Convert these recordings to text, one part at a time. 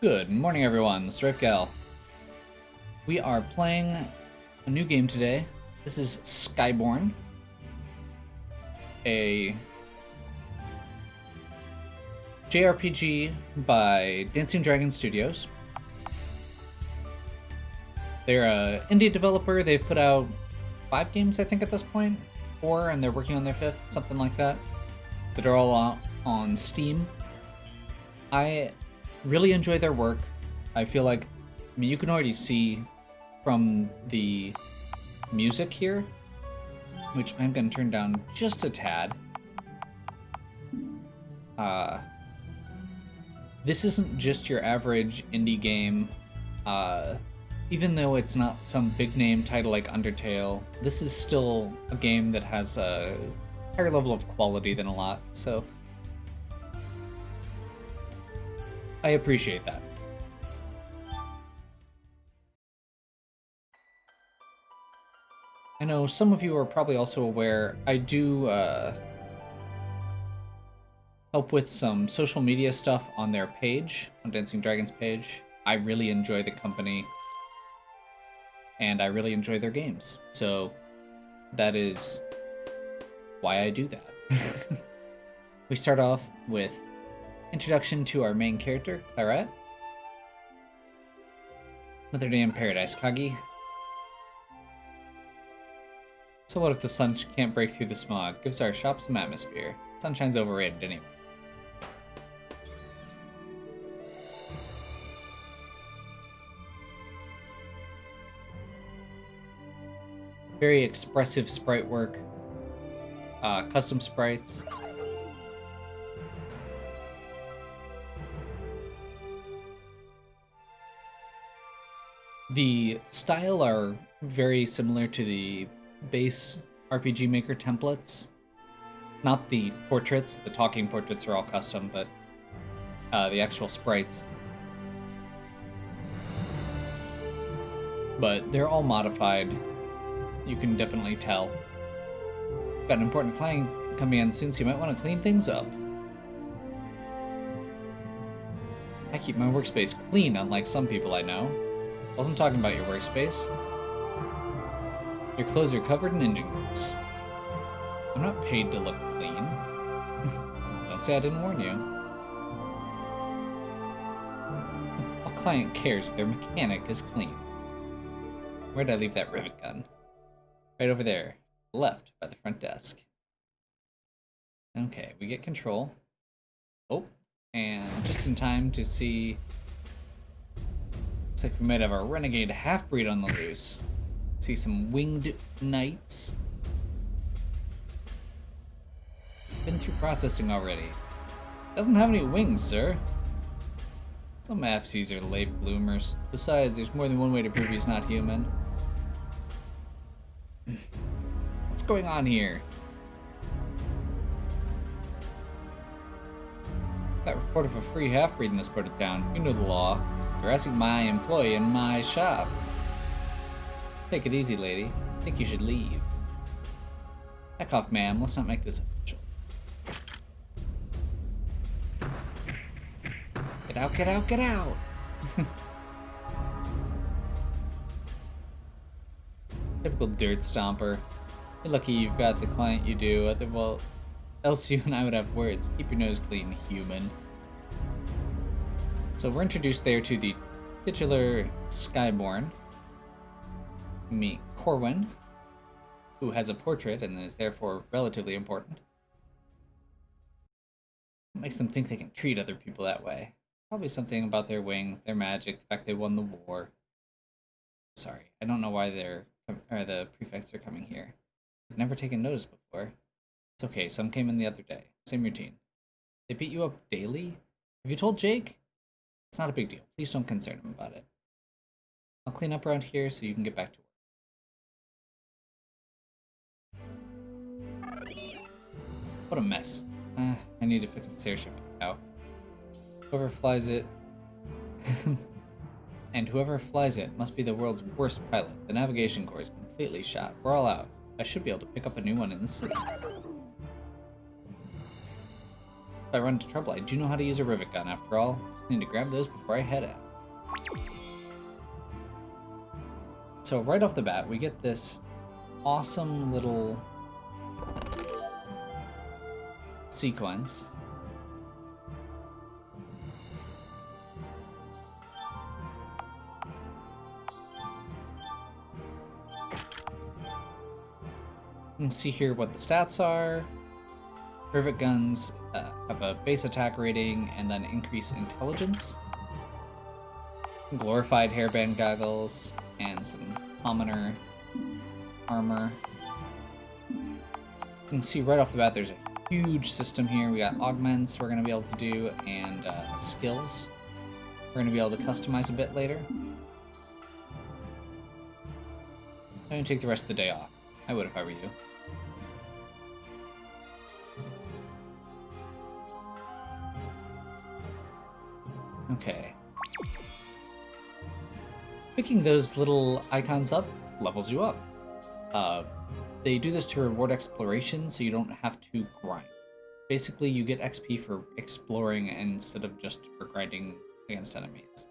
Good morning, everyone. This is Rick Gal. We are playing a new game today. This is Skyborn, a JRPG by Dancing Dragon Studios. They're an indie developer. They've put out 5 games, I think, at this point. 4, and they're working on their 5th, something like that. That are all on Steam. I really enjoy their work. I feel like, you can already see from the music here, which I'm going to turn down just a tad. This isn't just your average indie game. Even though it's not some big name title like Undertale, this is still a game that has a higher level of quality than a lot, so I appreciate that. I know some of you are probably also aware I do help with some social media stuff on their page, on Dancing Dragon's page. I really enjoy the company, and I really enjoy their games, so that is why I do that. We start off with introduction to our main character, Claret. Another day in paradise, Kagi. So what if the sun can't break through the smog? Gives our shop some atmosphere. Sunshine's overrated anyway. Very expressive sprite work. Custom sprites. The style are very similar to the base RPG Maker templates. Not the portraits, the talking portraits are all custom, but the actual sprites. But they're all modified. You can definitely tell. Got an important client coming in soon, so you might want to clean things up. I keep my workspace clean, unlike some people I know. Wasn't talking about your workspace. Your clothes are covered in engine grease. I'm not paid to look clean. Don't say I didn't warn you. What client cares if their mechanic is clean? Where'd I leave that rivet gun? Right over there. Left by the front desk. Okay, we get control. Oh, and just in time to see... Looks like we might have a renegade half-breed on the loose. See some winged knights. Been through processing already. Doesn't have any wings, sir. Some FCs are late bloomers. Besides, there's more than one way to prove he's not human. What's going on here? That report of a free half-breed in this part of town. You know the law. Harassing my employee in my shop. Take it easy, lady. I think you should leave. Back off, ma'am. Let's not make this official. Get out, get out, get out! Typical dirt stomper. You're lucky you've got the client you do. Well, else you and I would have words. Keep your nose clean, human. So we're introduced there to the titular Skyborn. Meet Corwin, who has a portrait and is therefore relatively important. What makes them think they can treat other people that way? Probably something about their wings, their magic, the fact they won the war. Sorry, I don't know why the prefects are coming here. I've never taken notice before. It's okay, some came in the other day. Same routine. They beat you up daily? Have you told Jake? It's not a big deal. Please don't concern him about it. I'll clean up around here so you can get back to work. What a mess. I need to fix this airship now. Whoever flies it... and whoever flies it must be the world's worst pilot. The navigation core is completely shot. We're all out. I should be able to pick up a new one in the city. If I run into trouble, I do know how to use a rivet gun after all. I need to grab those before I head out. So right off the bat, we get this awesome little sequence. You can see here what the stats are. Rivet guns have a base attack rating and then increase intelligence. Glorified hairband goggles and some commoner armor. You can see right off the bat there's a huge system here. We got augments we're going to be able to do and skills we're going to be able to customize a bit later. I'm going to take the rest of the day off. I would if I were you. Okay. Picking those little icons up levels you up. They do this to reward exploration, so you don't have to grind. Basically, you get XP for exploring instead of just for grinding against enemies.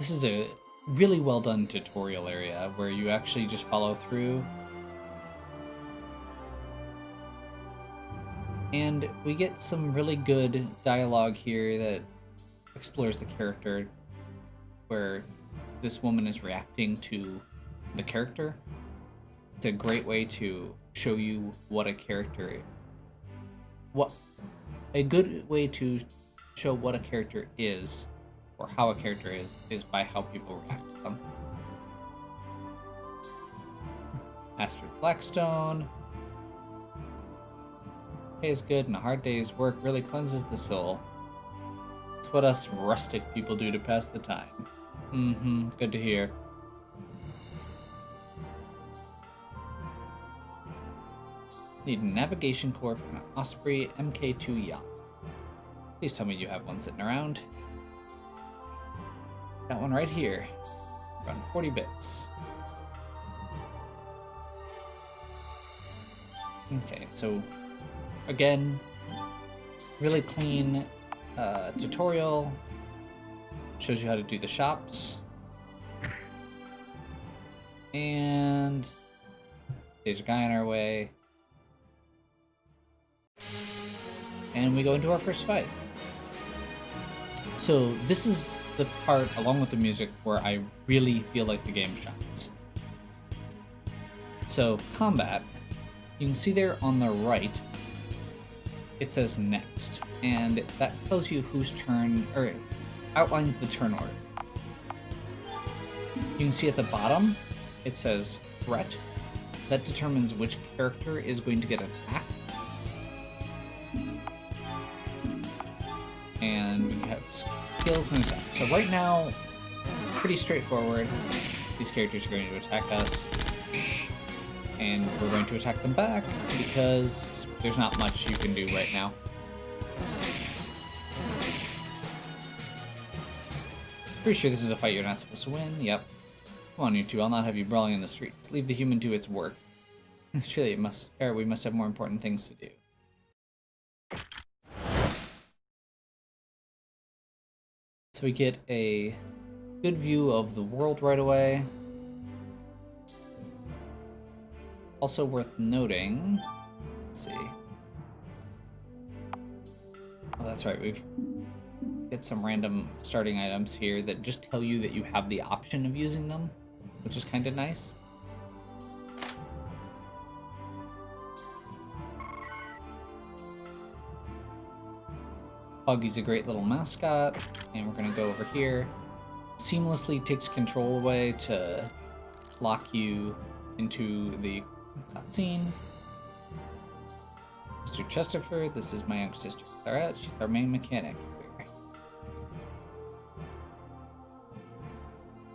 This is a really well done tutorial area where you actually just follow through. And we get some really good dialogue here that explores the character, where this woman is reacting to the character. It's a great way to show you what a character is. A good way to show what a character is, or how a character is by how people react to them. Astrid Blackstone. Is good, and a hard day's work really cleanses the soul. It's what us rustic people do to pass the time. Good to hear. Need a navigation core for an Osprey Mk2 yacht. Please tell me you have one sitting around. Got one right here. Run 40 bits. Okay, so again, really clean tutorial. Shows you how to do the shops. And there's a guy on our way. And we go into our first fight. So this is the part, along with the music, where I really feel like the game shines. So, combat. You can see there on the right, it says next, and that tells you whose turn, or outlines the turn order. You can see at the bottom, it says threat. That determines which character is going to get attacked. And we have skills and attacks. So right now, pretty straightforward. These characters are going to attack us. And we're going to attack them back, because there's not much you can do right now. Pretty sure this is a fight you're not supposed to win. Yep. Come on, you two. I'll not have you brawling in the streets. Leave the human to its work. Surely we must have more important things to do. So we get a good view of the world right away. Also worth noting, let's see. Oh, that's right, we've get some random starting items here that just tell you that you have the option of using them, which is kind of nice. Huggy's a great little mascot, and we're going to go over here. Seamlessly takes control away to lock you into the cutscene. Mr. Chesterford, this is my younger sister, Sarah. She's our main mechanic here.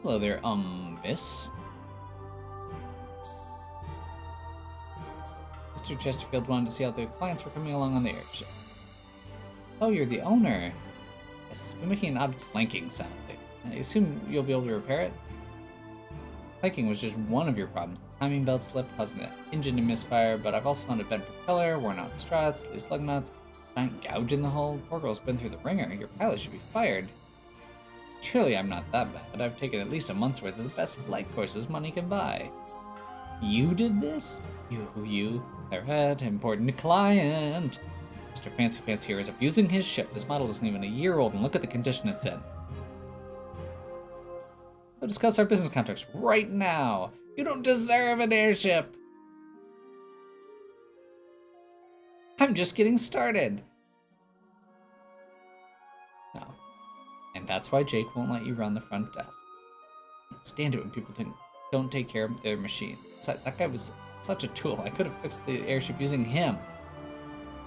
Hello there, miss. Mr. Chesterfield wanted to see how the clients were coming along on the airship. Oh, you're the owner. Yes, it's been making an odd clanking sound. I assume you'll be able to repair it? Hiking was just one of your problems. The timing belt slip, causing the engine to misfire, but I've also found a bent propeller, worn out struts, loose lug nuts, giant gouge in the hull. Poor girl's been through the ringer. Your pilot should be fired. Surely I'm not that bad. I've taken at least a month's worth of the best flight courses money can buy. You did this? You. I read, important client. Mr. Fancy Pants here is abusing his ship. This model isn't even a year old, and look at the condition it's in. We'll discuss our business contracts right now. You don't deserve an airship. I'm just getting started. No. And that's why Jake won't let you run the front desk. I can't stand it when people don't take care of their machine. Besides, that guy was such a tool. I could have fixed the airship using him.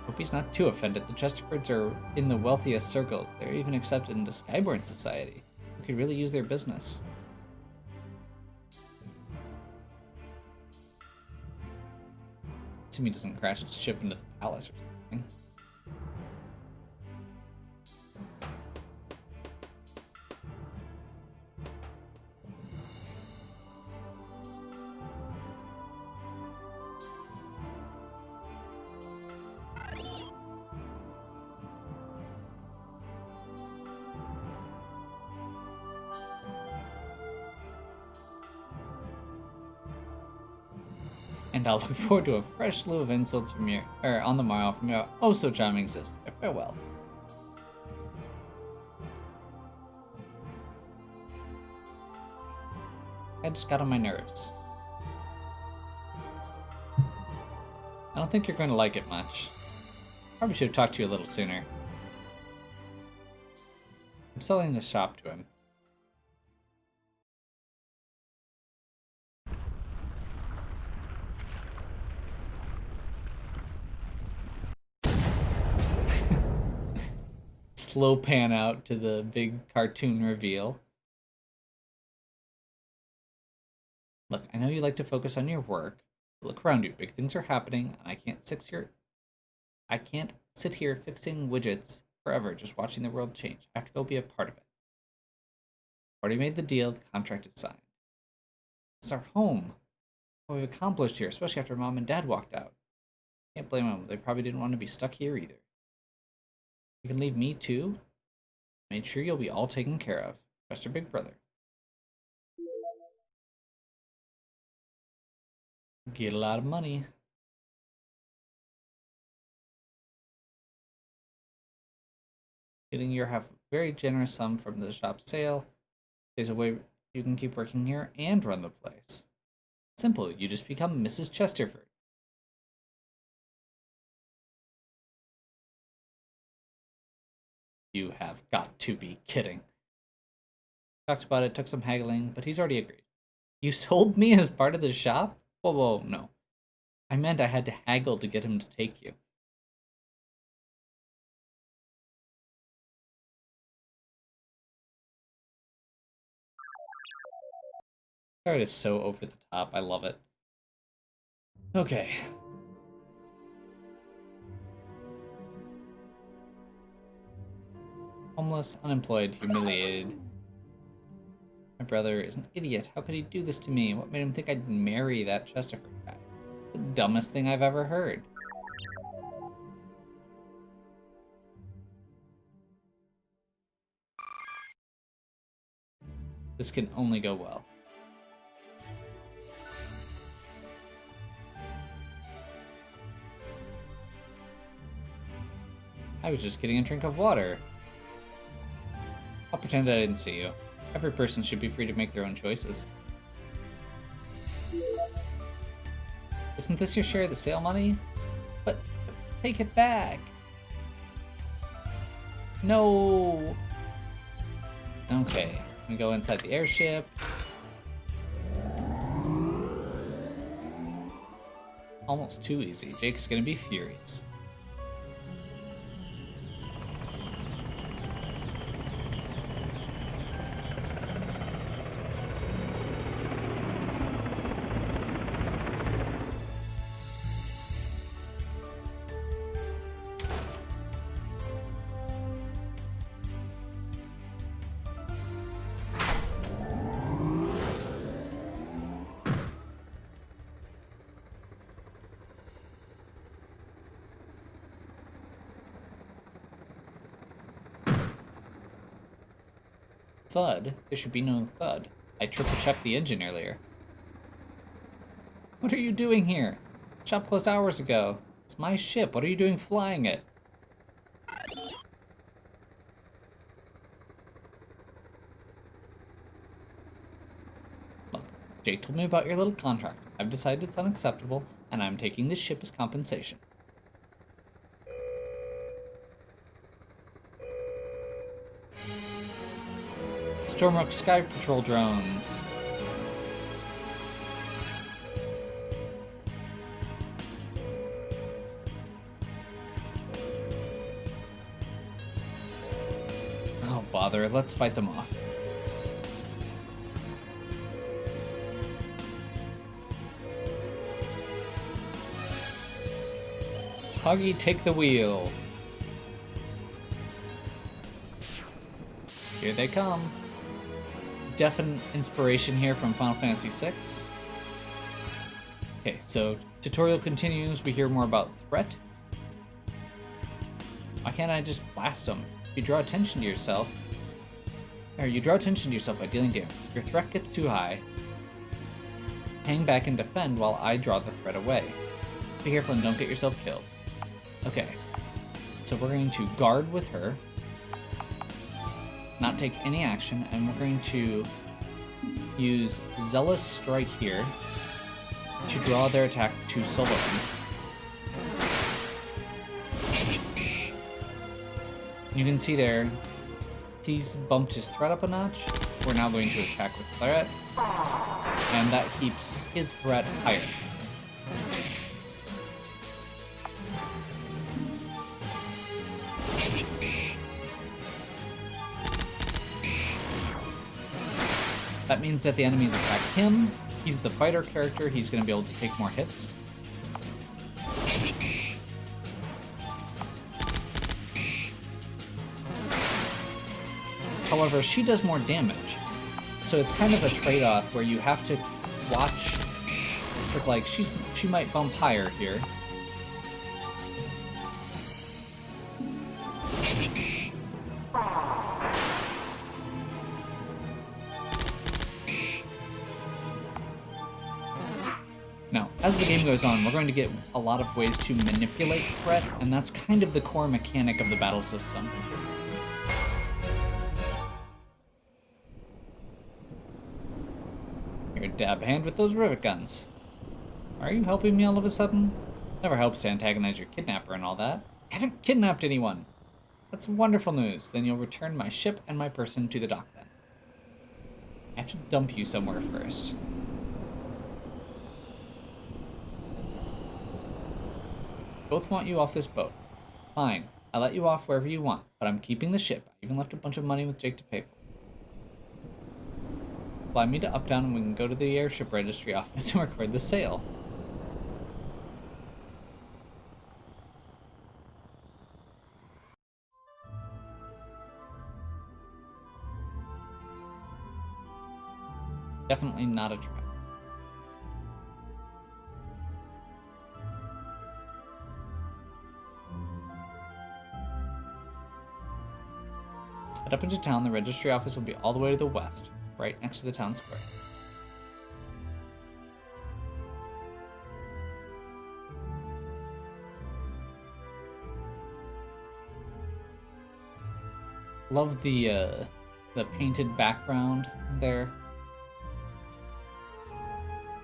Hope he's not too offended. The Chesterfords are in the wealthiest circles. They're even accepted into Skyborn society. We could really use their business. Timmy doesn't crash his ship into the palace or something. And I'll look forward to a fresh slew of insults from on the morrow from your oh so charming sister. Farewell. I just got on my nerves. I don't think you're going to like it much. Probably should have talked to you a little sooner. I'm selling the shop to him. Slow pan out to the big cartoon reveal. Look, I know you like to focus on your work, but look around you. Big things are happening, and I can't sit here fixing widgets forever, just watching the world change. I have to go be a part of it. Already made the deal, the contract is signed. It's our home. What we've accomplished here, especially after Mom and Dad walked out. Can't blame them. They probably didn't want to be stuck here either. You can leave me too. Made sure you'll be all taken care of. Trust your big brother. Get a lot of money. Getting your half a very generous sum from the shop sale. There's a way you can keep working here and run the place. Simple, you just become Mrs. Chesterford. You have got to be kidding. Talked about it, took some haggling, but he's already agreed. You sold me as part of the shop? Whoa, no. I meant I had to haggle to get him to take you. Art is so over the top, I love it. Okay. Homeless, unemployed, humiliated. My brother is an idiot. How could he do this to me? What made him think I'd marry that Chesterford guy? The dumbest thing I've ever heard. This can only go well. I was just getting a drink of water. I'll pretend I didn't see you. Every person should be free to make their own choices. Isn't this your share of the sale money? But take it back. No. Okay, we go inside the airship. Almost too easy. Jake's gonna be furious. thud. There should be no thud. I triple-checked the engine earlier. What are you doing here? Shop closed hours ago. It's my ship. What are you doing flying it? Look, Jake told me about your little contract. I've decided it's unacceptable, and I'm taking this ship as compensation. Stormrock Sky Patrol drones. Oh, bother. Let's fight them off. Huggy, take the wheel. Here they come. Definite inspiration here from Final Fantasy VI. Okay, so tutorial continues. We hear more about threat. Why can't I just blast them? You draw attention to yourself. Or you draw attention to yourself by dealing damage. Your threat gets too high. Hang back and defend while I draw the threat away. Be careful and don't get yourself killed. Okay, so we're going to guard with her. Not take any action, and we're going to use Zealous Strike here to draw their attack to solo them. You can see there, he's bumped his threat up a notch. We're now going to attack with threat, and that keeps his threat higher. That means that the enemies attack him. He's the fighter character. He's going to be able to take more hits. However, she does more damage. So it's kind of a trade-off where you have to watch. Because, like, she might bump higher here. Now, as the game goes on, we're going to get a lot of ways to manipulate threat, and that's kind of the core mechanic of the battle system. Here, dab hand with those rivet guns. Are you helping me all of a sudden? Never helps to antagonize your kidnapper and all that. I haven't kidnapped anyone! That's wonderful news. Then you'll return my ship and my person to the dock then. I have to dump you somewhere first. Both want you off this boat. Fine, I'll let you off wherever you want, but I'm keeping the ship. I even left a bunch of money with Jake to pay for. Fly me to Uptown and we can go to the airship registry office and record the sale. Definitely not a trap. Head up into town, the registry office will be all the way to the west, right next to the town square. Love the painted background there.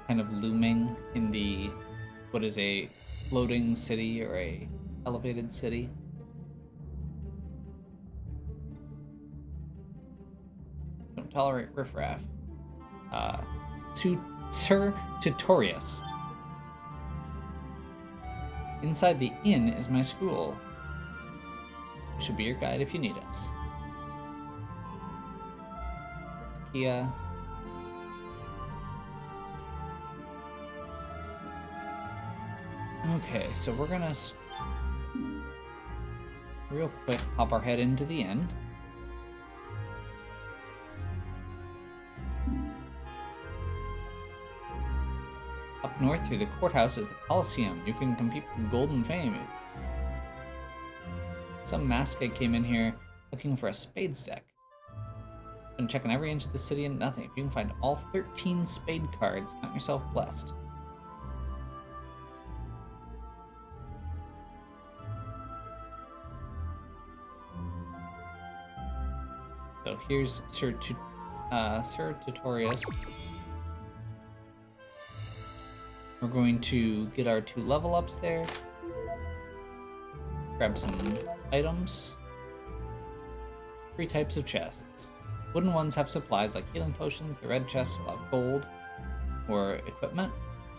Kind of looming in the, what is a floating city or a elevated city. Don't tolerate riffraff. Sir Tutorius. Inside the inn is my school. We should be your guide if you need us. Kia. Okay, so we're gonna real quick pop our head into the inn. Up north through the courthouse is the Coliseum. You can compete for golden fame. Some masked guy came in here looking for a spades deck. Been checking every inch of the city and nothing. If you can find all 13 spade cards, count yourself blessed. So here's Sir Tutorius. We're going to get our 2 level ups there. Grab some items. 3 types of chests. Wooden ones have supplies like healing potions, the red chests will have gold or equipment,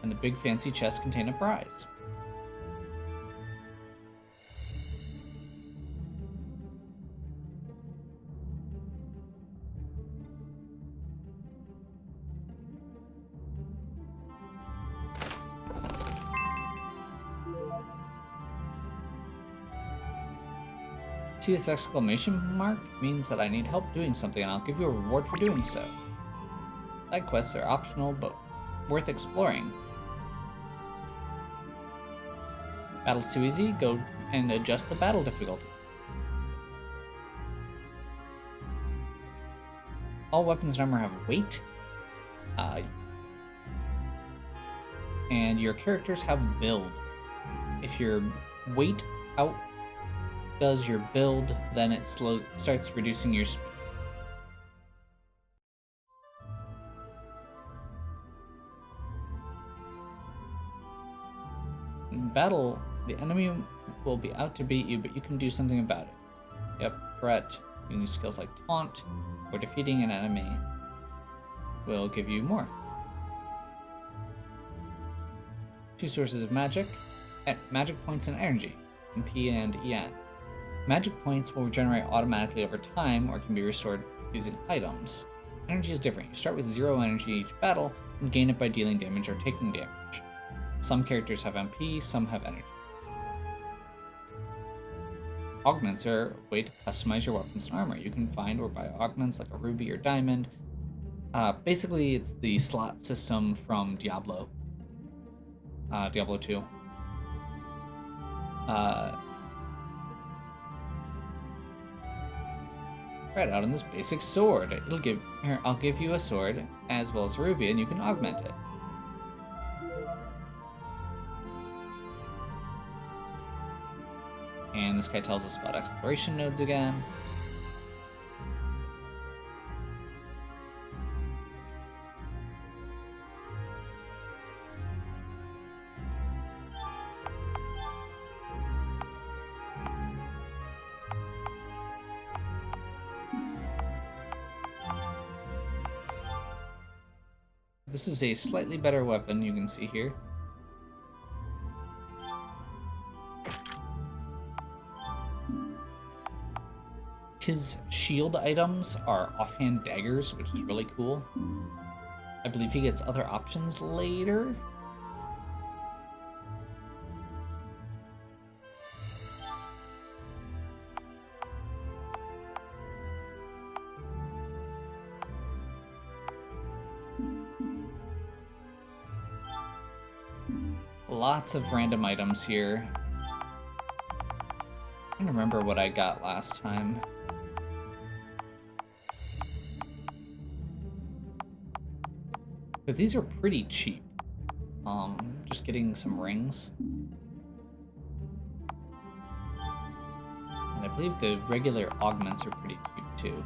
and the big fancy chests contain a prize. See this exclamation mark? It means that I need help doing something and I'll give you a reward for doing so. Side quests are optional but worth exploring. Battle's too easy? Go and adjust the battle difficulty. All weapons and armor have weight. And your characters have build. If your weight outdoes your build, then it starts reducing your speed. In battle, the enemy will be out to beat you, but you can do something about it. Yep, threat. You can use skills like taunt, or defeating an enemy will give you more. 2 sources of magic, magic points and energy, MP and EN. Magic points will regenerate automatically over time or can be restored using items. Energy is different. You start with 0 energy each battle and gain it by dealing damage or taking damage. Some characters have MP, some have energy. Augments are a way to customize your weapons and armor. You can find or buy augments like a ruby or diamond. Basically, it's the slot system from Diablo 2. Right out on this basic sword. I'll give you a sword as well as a ruby, and you can augment it. And this guy tells us about exploration nodes again. This is a slightly better weapon, you can see here. His shield items are offhand daggers, which is really cool. I believe he gets other options later. Lots of random items here. I don't remember what I got last time. Because these are pretty cheap. Just getting some rings. And I believe the regular augments are pretty cheap too.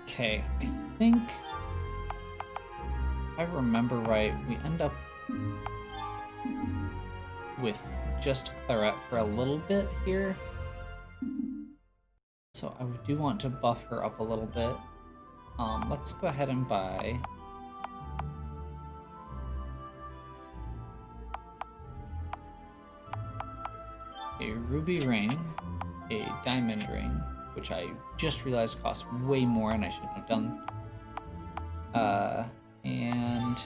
Okay, I think, if I remember right, we end up with just Claret for a little bit here. So I do want to buff her up a little bit. Let's go ahead and buy a ruby ring, a diamond ring, which I just realized costs way more and I shouldn't have done. And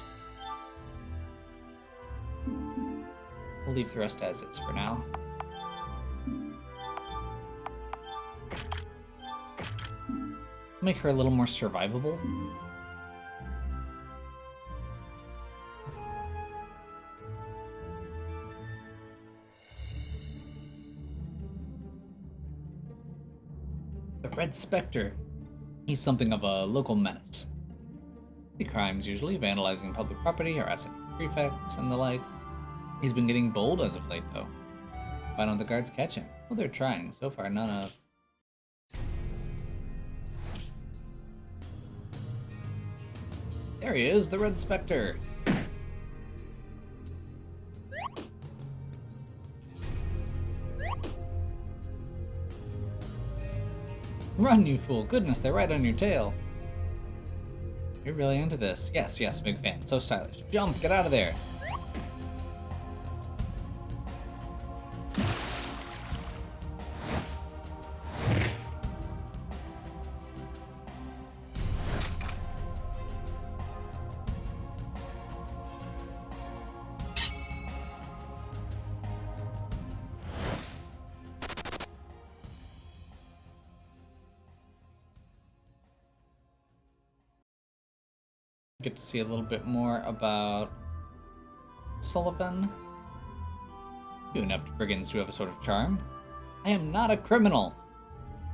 we'll leave the rest as is for now. Make her a little more survivable. The Red Specter. He's something of a local menace. The crimes usually, vandalizing public property, harassing prefects, and the like. He's been getting bold as of late, though. Why don't the guards catch him? Well, they're trying. So far, none of. There he is, the Red Specter. Run, you fool. Goodness, they're right on your tail. You're really into this. Yes, big fan. So stylish. Jump, get out of there. Get to see a little bit more about Sullivan. You inept brigands do have a sort of charm. I am not a criminal.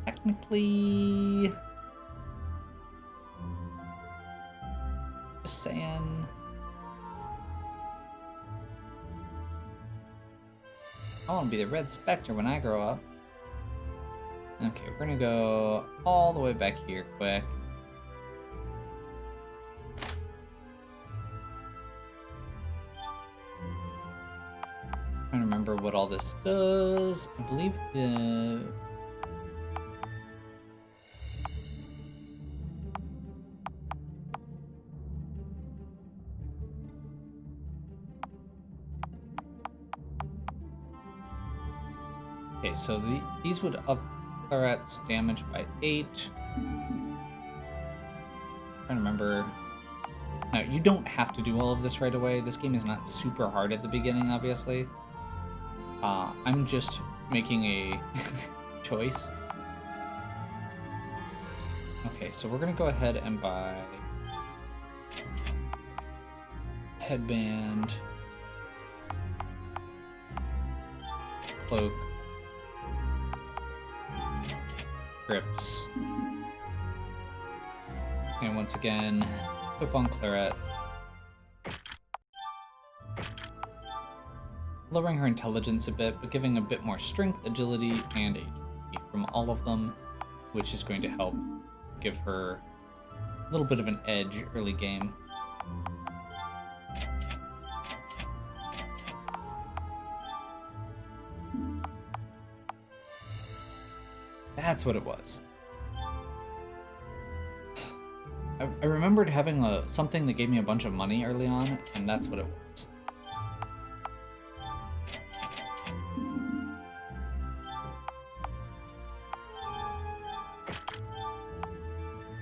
Technically... Just saying... I want to be the Red Specter when I grow up. Okay, we're gonna go all the way back here quick. Trying to remember what all this does. I believe the... Okay, so these would up Claret's damage by 8. Trying to remember... Now, you don't have to do all of this right away. This game is not super hard at the beginning, obviously. I'm just making a choice. Okay, so we're gonna go ahead and buy headband, cloak, grips, and once again, equip on Claret. Lowering her intelligence a bit, but giving a bit more strength, agility, and HP from all of them, which is going to help give her a little bit of an edge early game. That's what it was. I remembered having something that gave me a bunch of money early on, and that's what it was.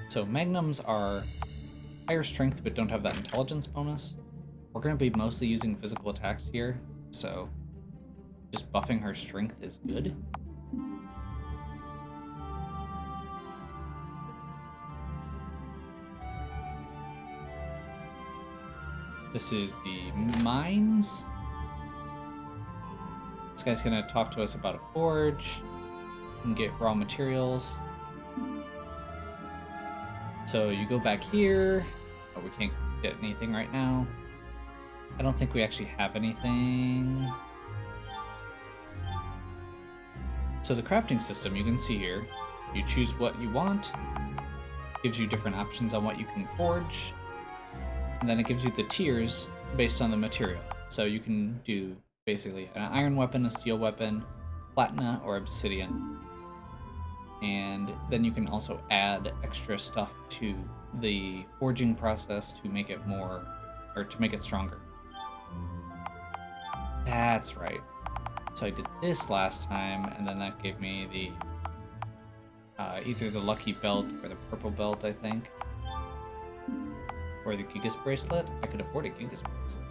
So magnums are higher strength but don't have that intelligence bonus. We're going to be mostly using physical attacks here, so just buffing her strength is good. This is the mines. This guy's going to talk to us about a forge and get raw materials. So you go back here. Oh, we can't get anything right now. I don't think we actually have anything. So the crafting system, you can see here, you choose what you want, gives you different options on what you can forge, and then it gives you the tiers based on the material. So you can do basically an iron weapon, a steel weapon, platina, or obsidian. And then you can also add extra stuff to the forging process to make it more, or to make it stronger. That's right. So I did this last time, and then that gave me the either the lucky belt or the purple belt, I think, or the Gigas bracelet. I could afford a Gigas bracelet.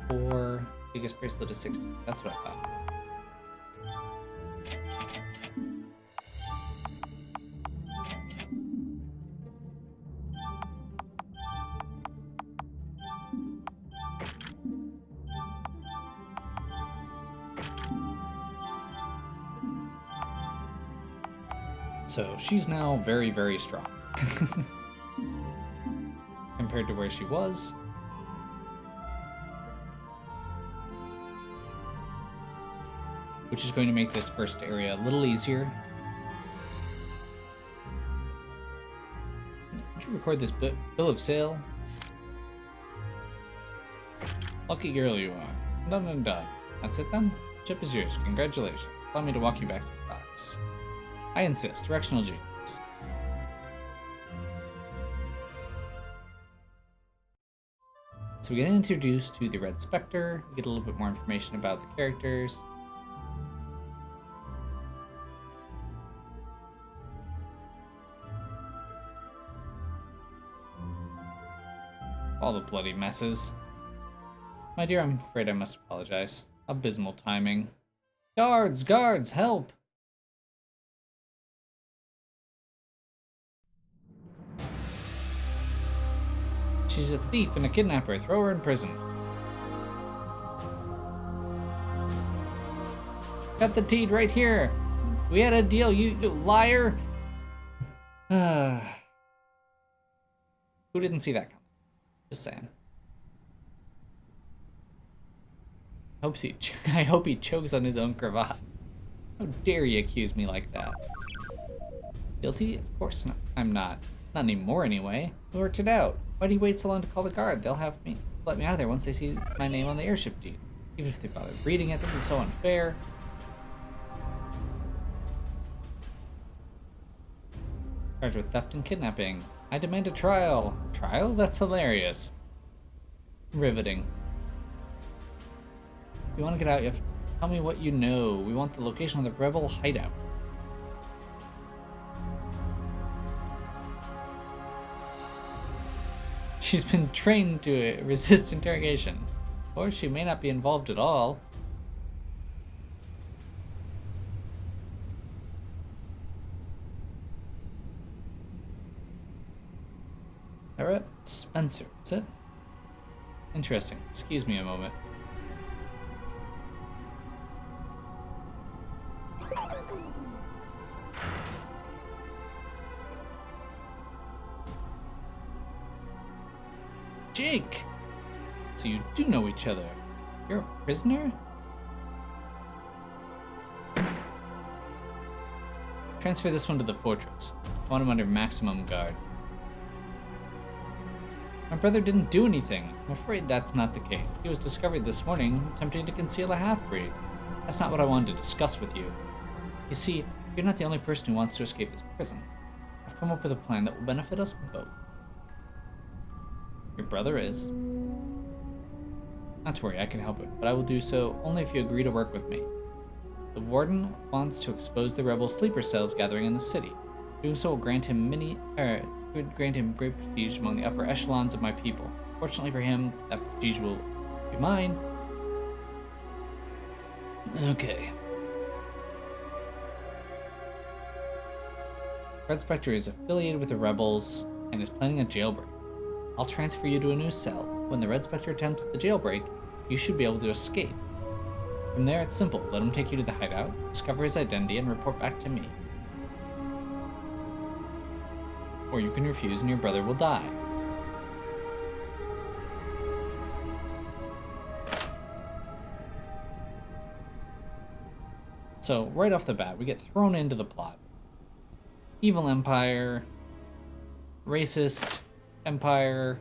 4. Biggest bracelet is 60. That's what I thought. So she's now very, very strong. Compared to where she was. Which is going to make this first area a little easier. Did you record this bill of sale? Lucky girl you are. Done and done. That's it then? Chip is yours. Congratulations. Allow me to walk you back to the box. I insist. Directional genius. So we get introduced to the Red Specter. We get a little bit more information about the characters. All the bloody messes. My dear, I'm afraid I must apologize. Abysmal timing. Guards! Guards! Help! She's a thief and a kidnapper. Throw her in prison. Got the deed right here. We had a deal, you liar. Who didn't see that coming? Just saying. I hope he chokes on his own cravat. How dare you accuse me like that? Guilty? Of course not. I'm not. Not anymore, anyway. We worked it out. Why do you wait so long to call the guard? They'll let me out of there once they see my name on the airship deed. Even if they bother reading it, this is so unfair. Charged with theft and kidnapping. I demand a trial. Trial? That's hilarious. Riveting. If you want to get out, you have to tell me what you know. We want the location of the rebel hideout. She's been trained to resist interrogation. Or she may not be involved at all. Red Specter, is it? Interesting. Excuse me a moment. Jake! So you do know each other. You're a prisoner? Transfer this one to the fortress. I want him under maximum guard. My brother didn't do anything. I'm afraid that's not the case. He was discovered this morning attempting to conceal a half-breed. That's not what I wanted to discuss with you. You see, you're not the only person who wants to escape this prison. I've come up with a plan that will benefit us both. Your brother is. Not to worry, I can help it, but I will do so only if you agree to work with me. The warden wants to expose the rebel sleeper cells gathering in the city. Doing so will grant him great prestige among the upper echelons of my people. Fortunately for him, that prestige will be mine. Okay. Red Specter is affiliated with the rebels and is planning a jailbreak. I'll transfer you to a new cell. When the Red Specter attempts the jailbreak, you should be able to escape. From there, it's simple. Let him take you to the hideout, discover his identity, and report back to me. Or you can refuse and your brother will die. So, right off the bat, we get thrown into the plot. Evil Empire, racist Empire,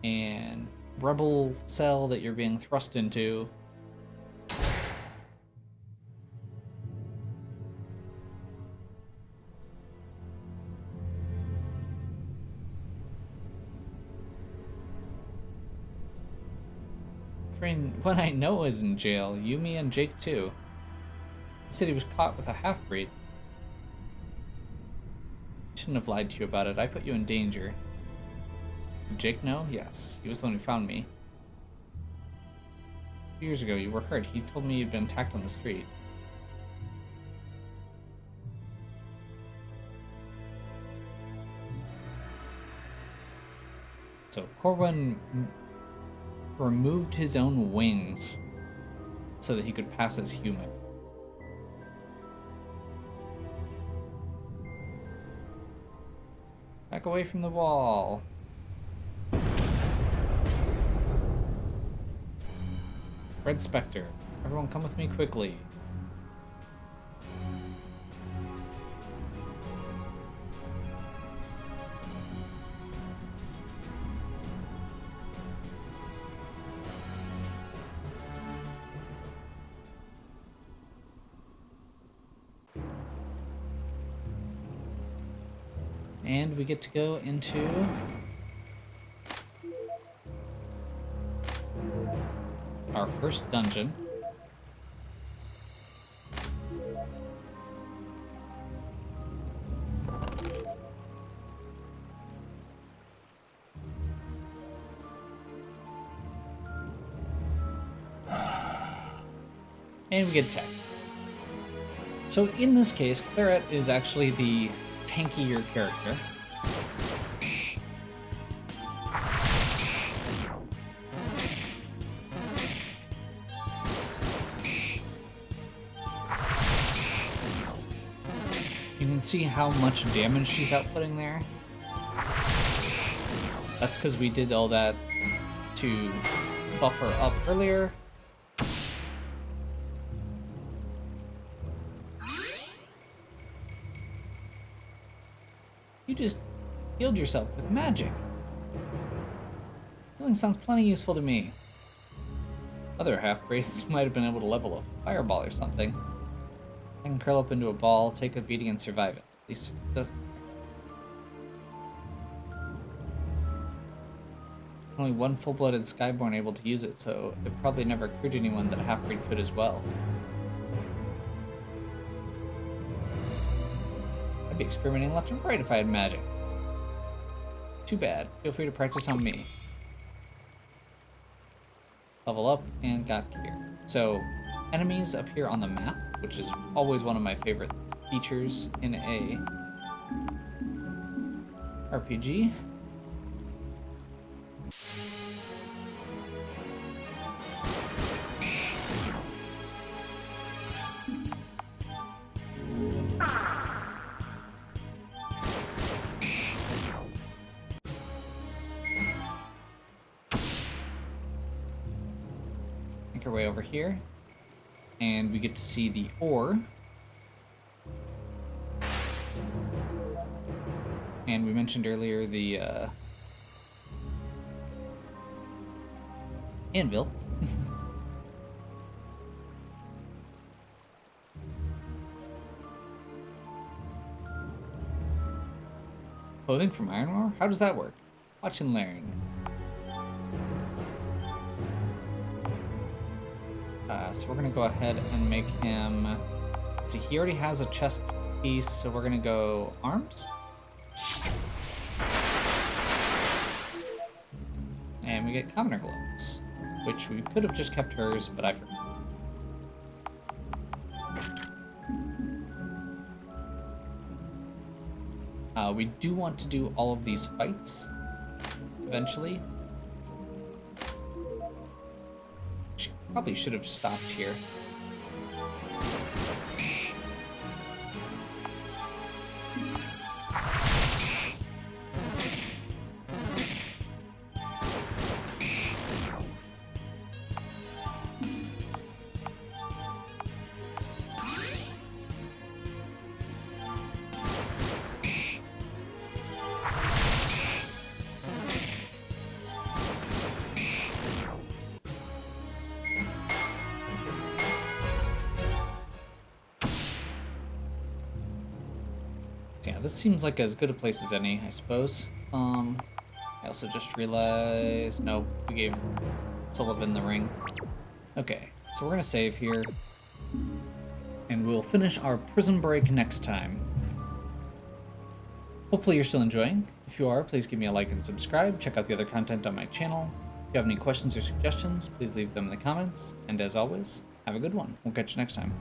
and rebel cell that you're being thrust into. When I know is in jail, Yumi and Jake too. He said he was caught with a half-breed. I shouldn't have lied to you about it. I put you in danger. Did Jake know? Yes. He was the one who found me. 2 years ago, you were hurt. He told me you'd been attacked on the street. So Corwin removed his own wings so that he could pass as human. Back away from the wall. Red Specter. Everyone come with me quickly. And we get to go into our first dungeon. And we get attacked. So in this case, Claret is actually the tankier character. You can see how much damage she's outputting there. That's because we did all that to buff her up earlier. You just healed yourself with magic. Healing sounds plenty useful to me. Other half-breeds might have been able to level a fireball or something. I can curl up into a ball, take a beating, and survive it. At least it doesn't. Only one full-blooded Skyborn able to use it, so it probably never occurred to anyone that a half-breed could as well. I'd be experimenting left and right if I had magic. Too bad. Feel free to practice on me. Level up and got gear. So, enemies appear on the map, which is always one of my favorite features in a RPG. Make our way over here, and we get to see the ore. And we mentioned earlier the anvil. Clothing from iron ore? How does that work? Watch and learn. So we're gonna go ahead and make him. Let's see, he already has a chest piece, so we're gonna go arms. And we get commoner gloves, which we could have just kept hers, but I forgot. We do want to do all of these fights eventually. Probably should have stopped here. Yeah, this seems like as good a place as any, I suppose. I also just realized... No, we gave Sullivan the ring. Okay, so we're gonna save here. And we'll finish our prison break next time. Hopefully you're still enjoying. If you are, please give me a like and subscribe. Check out the other content on my channel. If you have any questions or suggestions, please leave them in the comments. And as always, have a good one. We'll catch you next time.